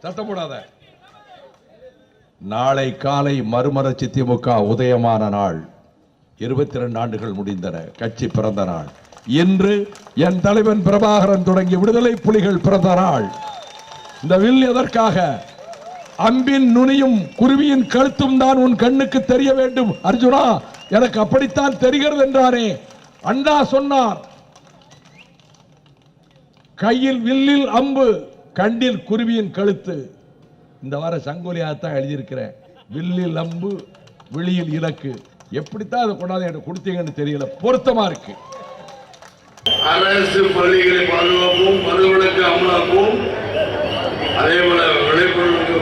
சத்தம் போடாத. நாளை காலை மறுமலர்ச்சி திமுக உதயமான நாள். 22 ஆண்டுகள் முடிந்தன. கட்சி பிறந்த நாள். இன்று என் தலைவன் பிரபாகரன் தொடங்கி விடுதலை புலிகள் பிறந்த நாள். இந்த வில் எதற்காக? அம்பின் நுனியும் குருவியின் கழுத்தும் தான் உன் கண்ணுக்கு தெரிய வேண்டும் அர்ஜுனா, எனக்கு அப்படித்தான் தெரிகிறது என்றாரே அண்ணா சொன்னார். கையில் வில்லில் அம்பு, கண்ணில் குருவியின் கழுத்து. இந்த வார சங்கோலியாத்தான் எழுதியிருக்கிறேன். வில்லில் அம்பு, விழியில் இலக்கு. எப்படித்தான் அதை கொண்டாந்து எனக்கு கொடுத்தீங்கன்னு தெரியல. பொருத்தமா இருக்கு. அரசு பள்ளிகளை பாதுகாப்போம், மதுவிலக்கு அமலாக்குவோம். அதே போல விளைபொருளுக்கு